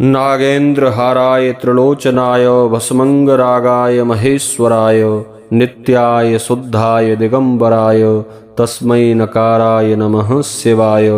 नागेन्द्रहाराय त्रिलोचनाय भस्मंगरागाय महेश्वराय नित्याय शुद्धाय दिगंबराय तस्मै नकाराय नमः शिवाय।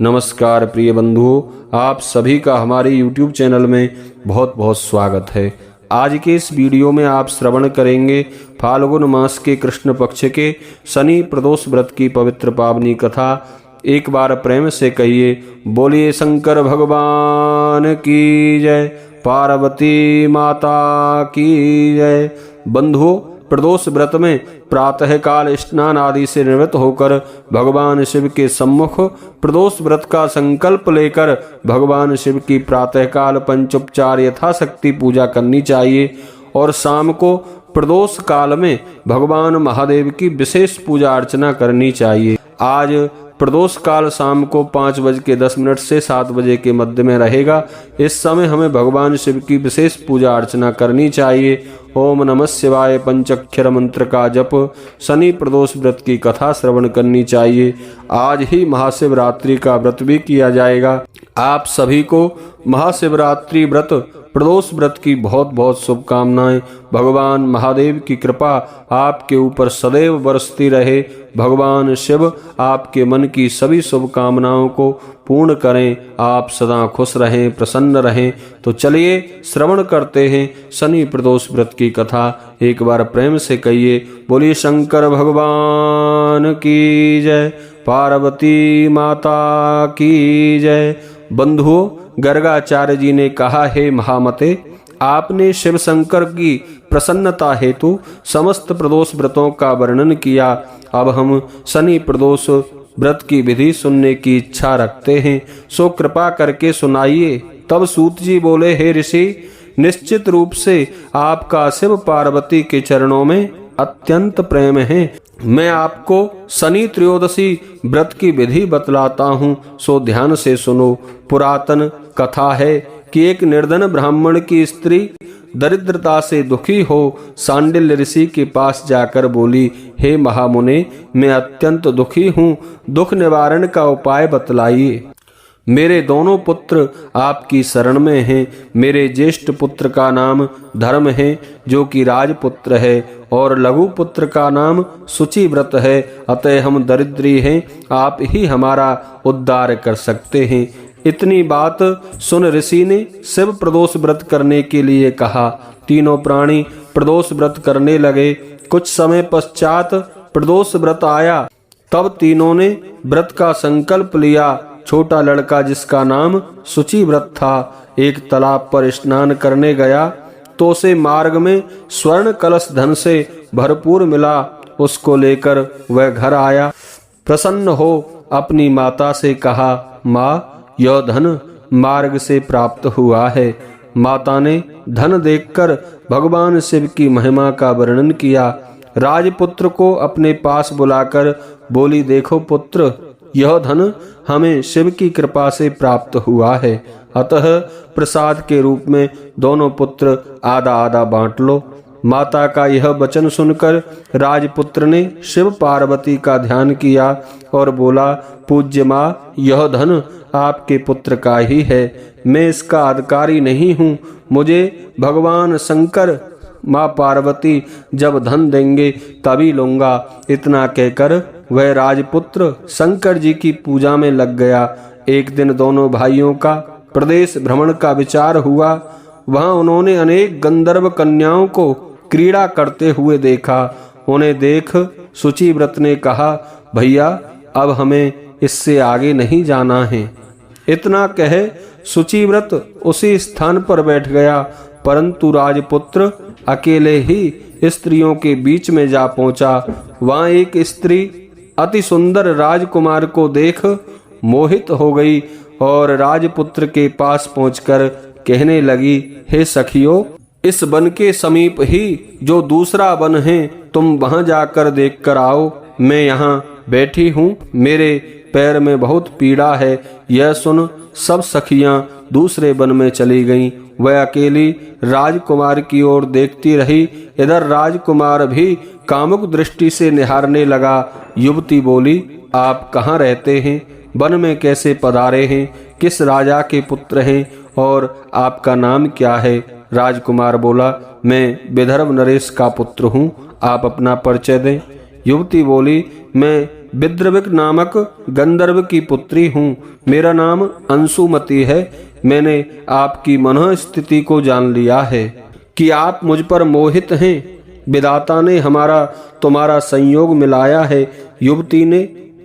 नमस्कार प्रिय बंधुओं, आप सभी का हमारे YouTube चैनल में बहुत बहुत स्वागत है। आज के इस वीडियो में आप श्रवण करेंगे फाल्गुन मास के कृष्ण पक्ष के शनि प्रदोष व्रत की पवित्र पावनी कथा। एक बार प्रेम से कहिए, बोलिए शंकर भगवान की जय, पार्वती माता की जय। बंधुओं, प्रदोष व्रत में प्रातः काल स्नान आदि से निवृत्त होकर भगवान शिव के सम्मुख प्रदोष व्रत का संकल्प लेकर भगवान शिव की प्रातः काल पंचोपचार यथाशक्ति पूजा करनी चाहिए और शाम को प्रदोष काल में भगवान महादेव की विशेष पूजा अर्चना करनी चाहिए। आज प्रदोष काल शाम को 5:10 से 7 बजे के मध्य में रहेगा। इस समय हमें भगवान शिव की विशेष पूजा अर्चना करनी चाहिए। ओम नमः शिवाय पंचाक्षर मंत्र का जप, शनि प्रदोष व्रत की कथा श्रवण करनी चाहिए। आज ही महाशिवरात्रि का व्रत भी किया जाएगा। आप सभी को महाशिवरात्रि व्रत प्रदोष व्रत की बहुत बहुत शुभकामनाएं। भगवान महादेव की कृपा आपके ऊपर सदैव बरसती रहे। भगवान शिव आपके मन की सभी शुभकामनाओं को पूर्ण करें। आप सदा खुश रहें, प्रसन्न रहें। तो चलिए श्रवण करते हैं शनि प्रदोष व्रत की कथा। एक बार प्रेम से कहिए, बोलिए शंकर भगवान की जय, पार्वती माता की जय। बंधुओं, गर्गाचार्य जी ने कहा, हे महामते, आपने शिव शंकर की प्रसन्नता हेतु समस्त प्रदोष व्रतों का वर्णन किया। अब हम शनि प्रदोष व्रत की विधि सुनने की इच्छा रखते हैं, सो कृपा करके सुनाइए। तब सूत जी बोले, हे ऋषि, निश्चित रूप से आपका शिव पार्वती के चरणों में अत्यंत प्रेम है। मैं आपको शनि त्रयोदशी व्रत की विधि बतलाता हूँ, सो ध्यान से सुनो। पुरातन कथा है कि एक निर्धन ब्राह्मण की स्त्री दरिद्रता से दुखी हो सांडिल्य ऋषि के पास जाकर बोली, हे महामुने, मैं अत्यंत दुखी हूँ, दुख निवारण का उपाय बतलाइए। मेरे दोनों पुत्र आपकी शरण में हैं। मेरे ज्येष्ठ पुत्र का नाम धर्म है, जो कि राजपुत्र है, और लघु पुत्र का नाम शुचिव्रत है। अतः हम दरिद्री हैं, आप ही हमारा उद्धार कर सकते हैं। इतनी बात सुन ऋषि ने शिव प्रदोष व्रत करने के लिए कहा। तीनों प्राणी प्रदोष व्रत करने लगे। कुछ समय पश्चात प्रदोष व्रत आया। तब तीनों ने व्रत का संकल्प लिया। छोटा लड़का, जिसका नाम शुचिव्रत था, एक तालाब पर स्नान करने गया तो उसे मार्ग में स्वर्ण कलश धन से भरपूर मिला। उसको लेकर वह घर आया। प्रसन्न हो अपनी माता से कहा, माँ, यह धन मार्ग से प्राप्त हुआ है। माता ने धन देखकर भगवान शिव की महिमा का वर्णन किया। राजपुत्र को अपने पास बुलाकर बोली, देखो पुत्र, यह धन हमें शिव की कृपा से प्राप्त हुआ है, अतः प्रसाद के रूप में दोनों पुत्र आधा आधा बांट लो। माता का यह वचन सुनकर राजपुत्र ने शिव पार्वती का ध्यान किया और बोला, पूज्य माँ, यह धन आपके पुत्र का ही है, मैं इसका अधिकारी नहीं हूँ। मुझे भगवान शंकर माँ पार्वती जब धन देंगे तभी लूंगा। इतना कहकर वह राजपुत्र शंकर जी की पूजा में लग गया। एक दिन दोनों भाइयों का प्रदेश भ्रमण का विचार हुआ। वहां उन्होंने अनेक गंधर्व कन्याओं को क्रीड़ा करते हुए देखा। उन्हें देख शुचिव्रत ने कहा, भैया, अब हमें इससे आगे नहीं जाना है। इतना कहे शुचिव्रत उसी स्थान पर बैठ गया, परंतु राजपुत्र अकेले ही स्त्रियों के बीच में जा पहुंचा। वहां एक स्त्री अति सुंदर राजकुमार को देख मोहित हो गई और राजपुत्र के पास पहुंचकर कहने लगी, हे सखियों, इस वन के समीप ही जो दूसरा वन है, तुम वहां जाकर देखकर आओ। मैं यहाँ बैठी हूँ, मेरे पैर में बहुत पीड़ा है। यह सुन सब सखियां दूसरे वन में चली गईं। वह अकेली राजकुमार की ओर देखती रही। इधर राजकुमार भी कामुक दृष्टि से निहारने लगा। युवती बोली, आप कहाँ रहते हैं? वन में कैसे पधारे हैं? किस राजा के पुत्र हैं और आपका नाम क्या है? राजकुमार बोला, मैं विदर्भ नरेश का पुत्र हूँ, आप अपना परिचय दें। युवती बोली, मैं विद्रविक नामक गंधर्व की पुत्री हूँ, मेरा नाम अंशुमति है। मैंने आपकी मनोस्थिति को जान लिया है कि आप मुझ पर मोहित हैं। विधाता ने हमारा तुम्हारा संयोग मिलाया है। युवती ने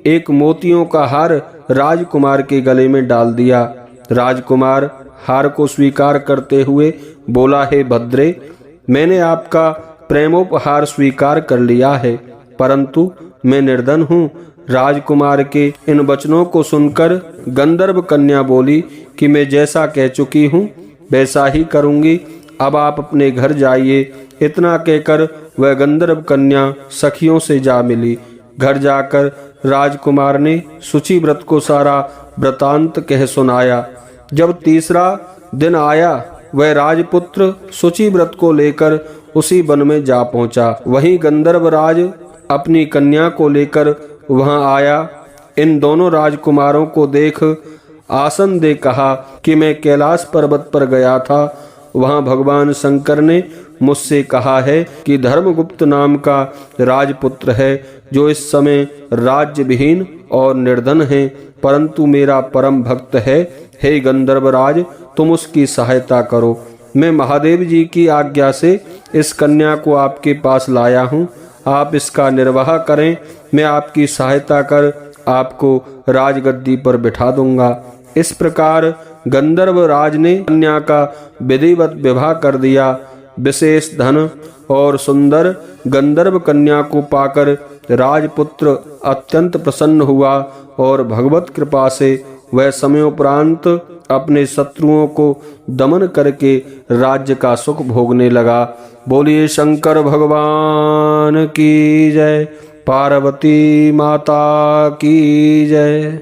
एक मोतियों का हार राजकुमार के गले में डाल दिया। राजकुमार हार को स्वीकार करते हुए बोला, हे भद्रे, मैंने आपका प्रेमोपहार स्वीकार कर लिया है, परंतु मैं निर्धन हूँ। राजकुमार के इन वचनों को सुनकर गंधर्व कन्या बोली कि मैं जैसा कह चुकी हूँ वैसा ही करूँगी, अब आप अपने घर जाइए। इतना कहकर वह गंधर्व कन्या सखियों से जा मिली। घर जाकर राजकुमार ने शुचि व्रत को सारा वृतांत कह सुनाया। जब तीसरा दिन आया, वह राजपुत्र शुचि व्रत को लेकर उसी वन में जा पहुंचा। वहीं गंधर्व राज अपनी कन्या को लेकर वहां आया। इन दोनों राजकुमारों को देख आसन दे कहा कि मैं कैलाश पर्वत पर गया था, वहां भगवान शंकर ने मुझसे कहा है कि धर्मगुप्त नाम का राजपुत्र है, जो इस समय राज्य विहीन और निर्धन है, परंतु मेरा परम भक्त है। हे गंधर्वराज, तुम उसकी सहायता करो। मैं महादेव जी की आज्ञा से इस कन्या को आपके पास लाया हूँ, आप इसका निर्वाह करें। मैं आपकी सहायता कर आपको राजगद्दी पर बिठा दूंगा। इस प्रकार गंधर्व राज ने कन्या का विधिवत विवाह कर दिया। विशेष धन और सुंदर गंधर्व कन्या को पाकर राजपुत्र अत्यंत प्रसन्न हुआ और भगवत कृपा से वह समयोपरांत अपने शत्रुओं को दमन करके राज्य का सुख भोगने लगा। बोलिए शंकर भगवान की जय, पार्वती माता की जय।